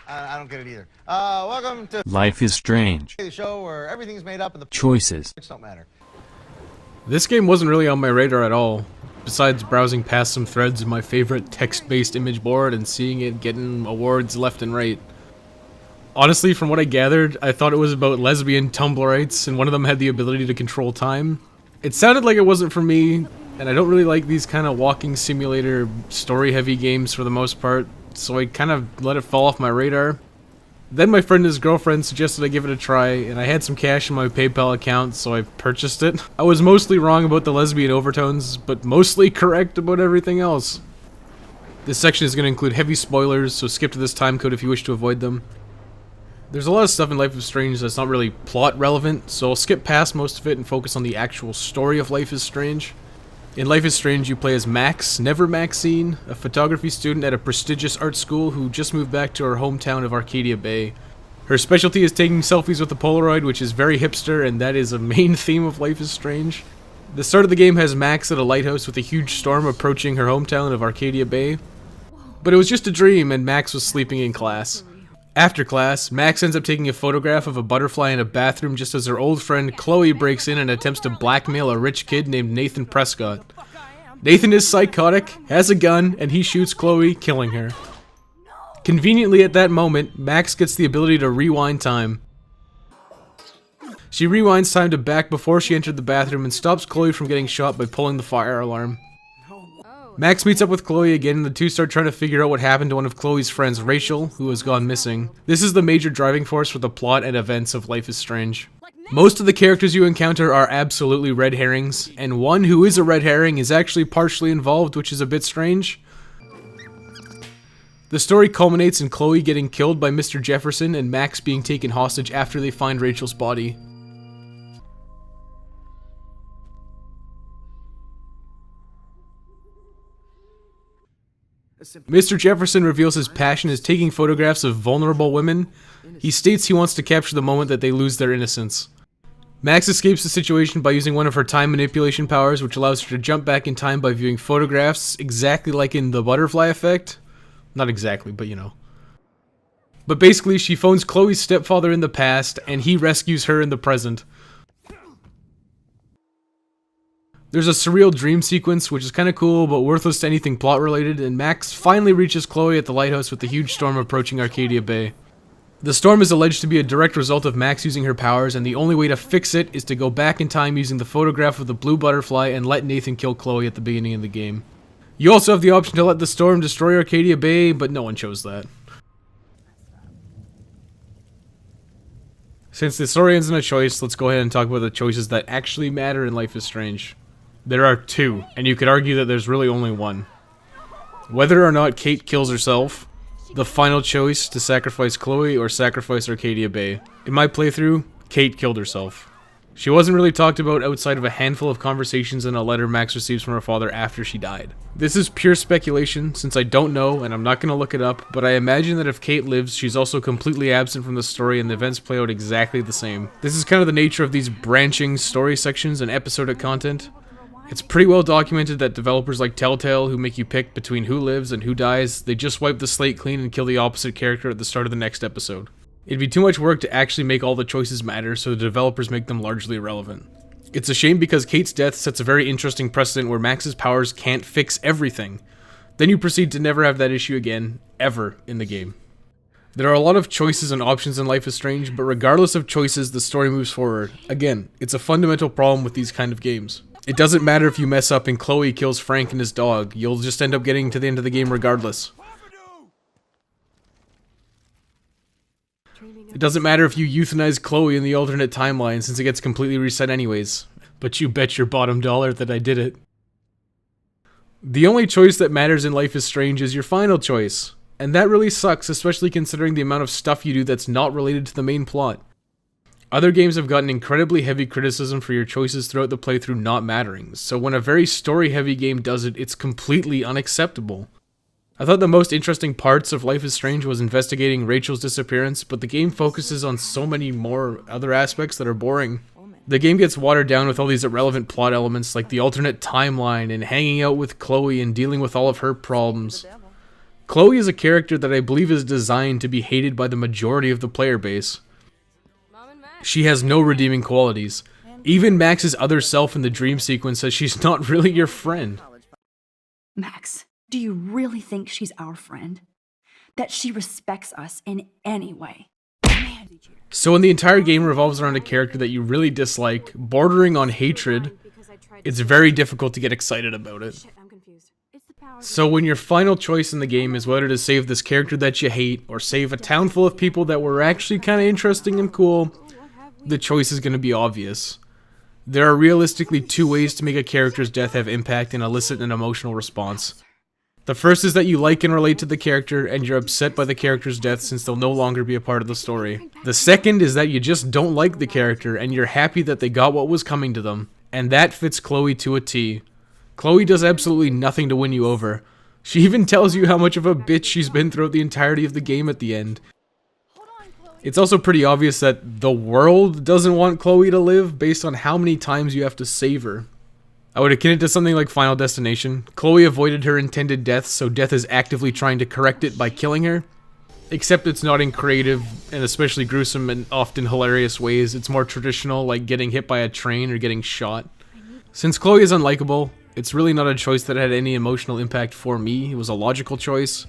I don't get it either. Welcome to Life is Strange. the show where everything's made up and the Choices. don't matter. This game wasn't really on my radar at all, besides browsing past some threads of my favorite text-based image board and seeing it getting awards left and right. Honestly, from what I gathered, I thought it was about lesbian Tumblrites, and one of them had the ability to control time. It sounded like it wasn't for me, and I don't really like these kind of walking simulator, story-heavy games for the most part, so I kind of let it fall off my radar. Then my friend and his girlfriend suggested I give it a try, and I had some cash in my PayPal account, so I purchased it. I was mostly wrong about the lesbian overtones, but mostly correct about everything else. This section is going to include heavy spoilers, so skip to this timecode if you wish to avoid them. There's a lot of stuff in Life is Strange that's not really plot relevant, so I'll skip past most of it and focus on the actual story of Life is Strange. In Life is Strange, you play as Max, never Maxine, a photography student at a prestigious art school who just moved back to her hometown of Arcadia Bay. Her specialty is taking selfies with a Polaroid, which is very hipster, and that is a main theme of Life is Strange. The start of the game has Max at a lighthouse with a huge storm approaching her hometown of Arcadia Bay. But it was just a dream, and Max was sleeping in class. After class, Max ends up taking a photograph of a butterfly in a bathroom just as her old friend Chloe breaks in and attempts to blackmail a rich kid named Nathan Prescott. Nathan is psychotic, has a gun, and he shoots Chloe, killing her. Conveniently at that moment, Max gets the ability to rewind time. She rewinds time to back before she entered the bathroom and stops Chloe from getting shot by pulling the fire alarm. Max meets up with Chloe again, and the two start trying to figure out what happened to one of Chloe's friends, Rachel, who has gone missing. This is the major driving force for the plot and events of Life is Strange. Most of the characters you encounter are absolutely red herrings, and one who is a red herring is actually partially involved, which is a bit strange. The story culminates in Chloe getting killed by Mr. Jefferson and Max being taken hostage after they find Rachel's body. Mr. Jefferson reveals his passion is taking photographs of vulnerable women. He states he wants to capture the moment that they lose their innocence. Max escapes the situation by using one of her time manipulation powers, which allows her to jump back in time by viewing photographs, exactly like in the butterfly effect. Not exactly, but you know. But basically, she phones Chloe's stepfather in the past, and he rescues her in the present. There's a surreal dream sequence, which is kinda cool, but worthless to anything plot related, and Max finally reaches Chloe at the lighthouse with the huge storm approaching Arcadia Bay. The storm is alleged to be a direct result of Max using her powers, and the only way to fix it is to go back in time using the photograph of the blue butterfly and let Nathan kill Chloe at the beginning of the game. You also have the option to let the storm destroy Arcadia Bay, but no one chose that. Since the story ends in a choice, let's go ahead and talk about the choices that actually matter in Life is Strange. There are two, and you could argue that there's really only one. Whether or not Kate kills herself, the final choice to sacrifice Chloe or sacrifice Arcadia Bay. In my playthrough, Kate killed herself. She wasn't really talked about outside of a handful of conversations and a letter Max receives from her father after she died. This is pure speculation, since I don't know and I'm not going to look it up, but I imagine that if Kate lives, she's also completely absent from the story and the events play out exactly the same. This is kind of the nature of these branching story sections and episodic content. It's pretty well documented that developers like Telltale, who make you pick between who lives and who dies, they just wipe the slate clean and kill the opposite character at the start of the next episode. It'd be too much work to actually make all the choices matter, so the developers make them largely irrelevant. It's a shame because Kate's death sets a very interesting precedent where Max's powers can't fix everything. Then you proceed to never have that issue again, ever, in the game. There are a lot of choices and options in Life is Strange, but regardless of choices, the story moves forward. Again, it's a fundamental problem with these kind of games. It doesn't matter if you mess up and Chloe kills Frank and his dog, you'll just end up getting to the end of the game regardless. It doesn't matter if you euthanize Chloe in the alternate timeline since it gets completely reset anyways. But you bet your bottom dollar that I did it. The only choice that matters in Life is Strange is your final choice. And that really sucks, especially considering the amount of stuff you do that's not related to the main plot. Other games have gotten incredibly heavy criticism for your choices throughout the playthrough not mattering, so when a very story-heavy game does it, it's completely unacceptable. I thought the most interesting parts of Life is Strange was investigating Rachel's disappearance, but the game focuses on so many more other aspects that are boring. The game gets watered down with all these irrelevant plot elements like the alternate timeline and hanging out with Chloe and dealing with all of her problems. Chloe is a character that I believe is designed to be hated by the majority of the player base. She has no redeeming qualities. Even Max's other self in the dream sequence says she's not really your friend. Max, do you really think she's our friend? That she respects us in any way? So when the entire game revolves around a character that you really dislike, bordering on hatred, it's very difficult to get excited about it. So when your final choice in the game is whether to save this character that you hate, or save a town full of people that were actually kind of interesting and cool, the choice is going to be obvious. There are realistically two ways to make a character's death have impact and elicit an emotional response. The first is that you like and relate to the character, and you're upset by the character's death since they'll no longer be a part of the story. The second is that you just don't like the character, and you're happy that they got what was coming to them. And that fits Chloe to a T. Chloe does absolutely nothing to win you over. She even tells you how much of a bitch she's been throughout the entirety of the game at the end. It's also pretty obvious that the world doesn't want Chloe to live based on how many times you have to save her. I would akin it to something like Final Destination. Chloe avoided her intended death, so death is actively trying to correct it by killing her. Except it's not in creative and especially gruesome and often hilarious ways. It's more traditional, like getting hit by a train or getting shot. Since Chloe is unlikable, it's really not a choice that had any emotional impact for me. It was a logical choice.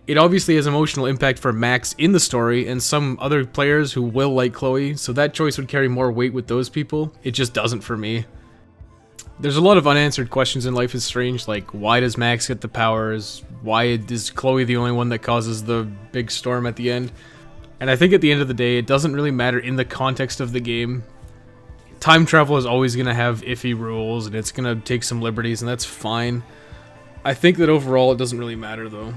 It obviously has emotional impact for Max in the story and some other players who will like Chloe, so that choice would carry more weight with those people. It just doesn't for me. There's a lot of unanswered questions in Life is Strange, like why does Max get the powers? Why is Chloe the only one that causes the big storm at the end? And I think at the end of the day, it doesn't really matter in the context of the game. Time travel is always going to have iffy rules, and it's going to take some liberties, and that's fine. I think that overall it doesn't really matter, though.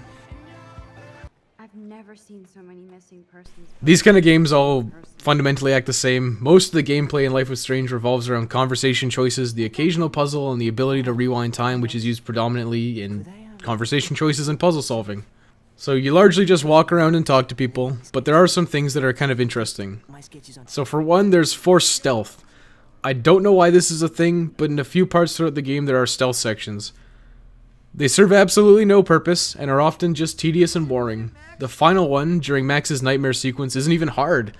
I've never seen so many missing persons. These kind of games all fundamentally act the same. Most of the gameplay in Life is Strange revolves around conversation choices, the occasional puzzle, and the ability to rewind time, which is used predominantly in conversation choices and puzzle solving. So you largely just walk around and talk to people, but there are some things that are kind of interesting. So for one, there's forced stealth. I don't know why this is a thing, but in a few parts throughout the game there are stealth sections. They serve absolutely no purpose, and are often just tedious and boring. The final one, during Max's nightmare sequence, isn't even hard.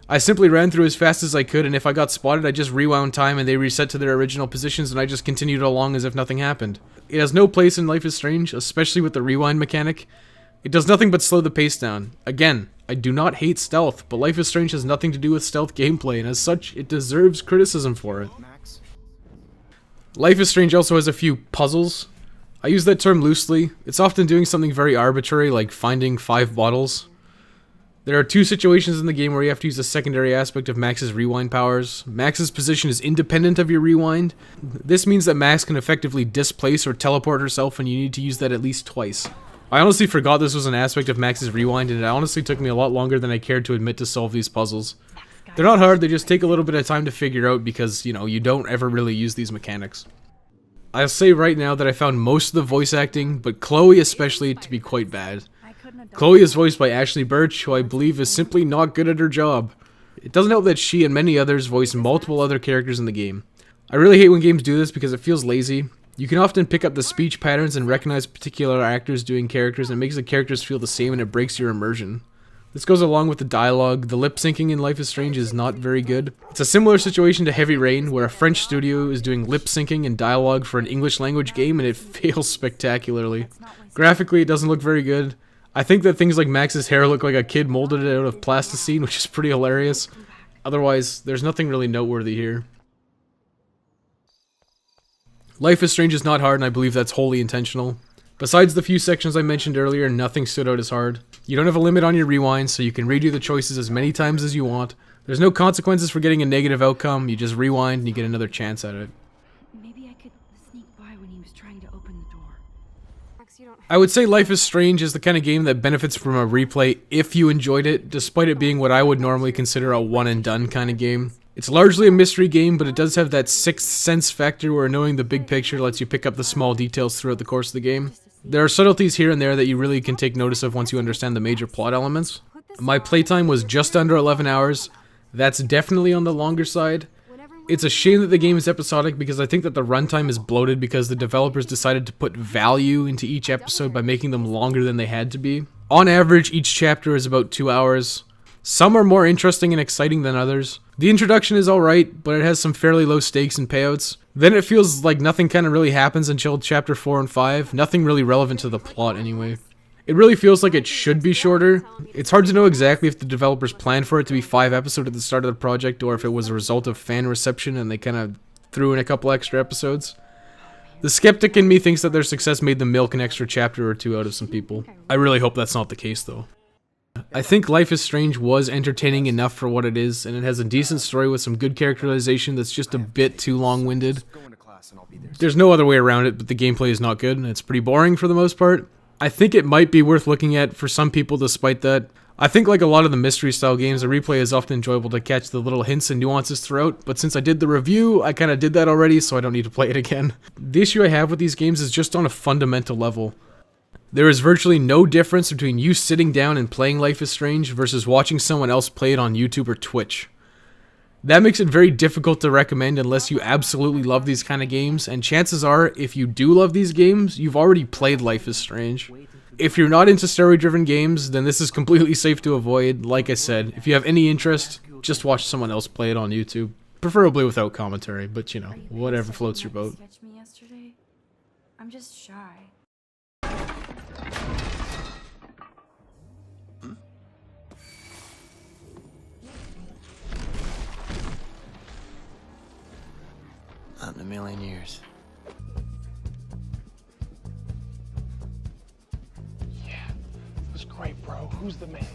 I simply ran through as fast as I could, and if I got spotted, I just rewound time and they reset to their original positions, and I just continued along as if nothing happened. It has no place in Life is Strange, especially with the rewind mechanic. It does nothing but slow the pace down. Again, I do not hate stealth, but Life is Strange has nothing to do with stealth gameplay, and as such, it deserves criticism for it. Life is Strange also has a few puzzles. I use that term loosely. It's often doing something very arbitrary, like finding 5 bottles. There are 2 situations in the game where you have to use a secondary aspect of Max's rewind powers. Max's position is independent of your rewind. This means that Max can effectively displace or teleport herself, and you need to use that at least twice. I honestly forgot this was an aspect of Max's rewind, and it honestly took me a lot longer than I cared to admit to solve these puzzles. They're not hard, they just take a little bit of time to figure out because, you know, you don't ever really use these mechanics. I'll say right now that I found most of the voice acting, but Chloe especially, to be quite bad. Chloe is voiced by Ashley Birch, who I believe is simply not good at her job. It doesn't help that she and many others voice multiple other characters in the game. I really hate when games do this because it feels lazy. You can often pick up the speech patterns and recognize particular actors doing characters, and it makes the characters feel the same and it breaks your immersion. This goes along with the dialogue. The lip syncing in Life is Strange is not very good. It's a similar situation to Heavy Rain, where a French studio is doing lip syncing and dialogue for an English language game, and it fails spectacularly. Graphically, it doesn't look very good. I think that things like Max's hair look like a kid molded it out of plasticine, which is pretty hilarious. Otherwise, there's nothing really noteworthy here. Life is Strange is not hard, and I believe that's wholly intentional. Besides the few sections I mentioned earlier, nothing stood out as hard. You don't have a limit on your rewind, so you can redo the choices as many times as you want. There's no consequences for getting a negative outcome, you just rewind and you get another chance at it. Maybe I could sneak by when he was trying to open the door. I would say Life is Strange is the kind of game that benefits from a replay if you enjoyed it, despite it being what I would normally consider a one and done kind of game. It's largely a mystery game, but it does have that sixth sense factor where knowing the big picture lets you pick up the small details throughout the course of the game. There are subtleties here and there that you really can take notice of once you understand the major plot elements. My playtime was just under 11 hours. That's definitely on the longer side. It's a shame that the game is episodic because I think that the runtime is bloated because the developers decided to put value into each episode by making them longer than they had to be. On average, each chapter is about 2 hours. Some are more interesting and exciting than others. The introduction is alright, but it has some fairly low stakes and payouts. Then it feels like nothing kind of really happens until chapter 4 and 5, nothing really relevant to the plot anyway. It really feels like it should be shorter. It's hard to know exactly if the developers planned for it to be 5 episodes at the start of the project or if it was a result of fan reception and they kind of threw in a couple extra episodes. The skeptic in me thinks that their success made them milk an extra chapter or 2 out of some people. I really hope that's not the case though. I think Life is Strange was entertaining enough for what it is, and it has a decent story with some good characterization that's just a bit too long-winded. There's no other way around it, but the gameplay is not good and it's pretty boring for the most part. I think it might be worth looking at for some people despite that. I think like a lot of the mystery style games, the replay is often enjoyable to catch the little hints and nuances throughout, but since I did the review, I kind of did that already, so I don't need to play it again. The issue I have with these games is just on a fundamental level. There is virtually no difference between you sitting down and playing Life is Strange versus watching someone else play it on YouTube or Twitch. That makes it very difficult to recommend unless you absolutely love these kind of games, and chances are, if you do love these games, you've already played Life is Strange. If you're not into story-driven games, then this is completely safe to avoid. Like I said, if you have any interest, just watch someone else play it on YouTube. Preferably without commentary, but you know, whatever floats your boat. Sketch me yesterday? I'm just shy. Not in a million years. Yeah, it was great, bro. Who's the man?